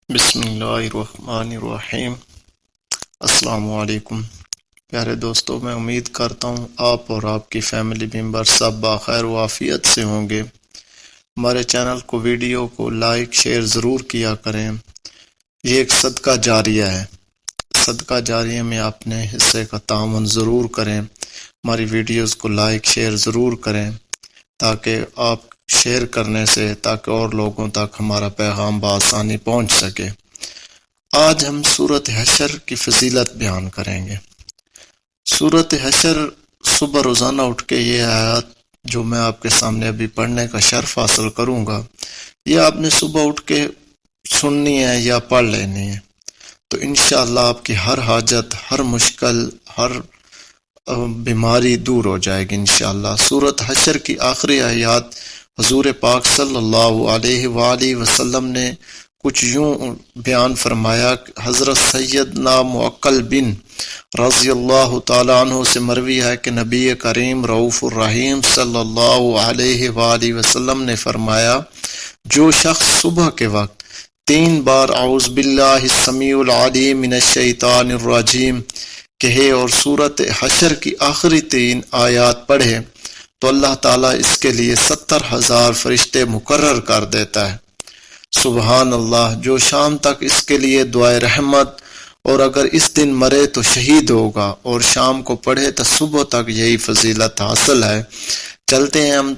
بسم اللہ الرحمن الرحیم۔ السلام علیکم پیارے دوستو، میں امید کرتا ہوں آپ اور آپ کی فیملی ممبر سب بخیر و عافیت سے ہوں گے۔ ہمارے چینل کو ویڈیو کو لائک شیئر ضرور کیا کریں، یہ ایک صدقہ جاریہ ہے۔ صدقہ جاریہ میں اپنے حصے کا تعاون ضرور کریں، ہماری ویڈیوز کو لائک شیئر ضرور کریں تاکہ آپ شیئر کرنے سے تاکہ اور لوگوں تک ہمارا پیغام بآسانی پہنچ سکے۔ آج ہم سورۃ حشر کی فضیلت بیان کریں گے۔ سورۃ حشر صبح روزانہ اٹھ کے یہ آیات جو میں آپ کے سامنے ابھی پڑھنے کا شرف حاصل کروں گا، یہ آپ نے صبح اٹھ کے سننی ہے یا پڑھ لینی ہے، تو انشاءاللہ آپ کی ہر حاجت، ہر مشکل، ہر بیماری دور ہو جائے گی انشاءاللہ۔ سورۃ حشر کی آخری آیات حضور پاک صلی اللہ علیہ وآلہ وسلم نے کچھ یوں بیان فرمایا۔ حضرت سیدنا معقل بن رضی اللہ تعالیٰ عنہ سے مروی ہے کہ نبی کریم رؤوف الرحیم صلی اللہ علیہ وآلہ وسلم نے فرمایا، جو شخص صبح کے وقت 3 بار اعوذ باللہ السمیع العلیم من الشیطان الرجیم کہے اور سورۃ حشر کی آخری 3 آیات پڑھے تو اللہ تعالیٰ اس کے لیے 70,000 فرشتے مقرر کر دیتا ہے۔ سبحان اللہ۔ جو شام تک اس کے لیے دعائے رحمت، اور اگر اس دن مرے تو شہید ہوگا، اور شام کو پڑھے تو صبح تک یہی فضیلت حاصل ہے۔ چلتے ہیں ہم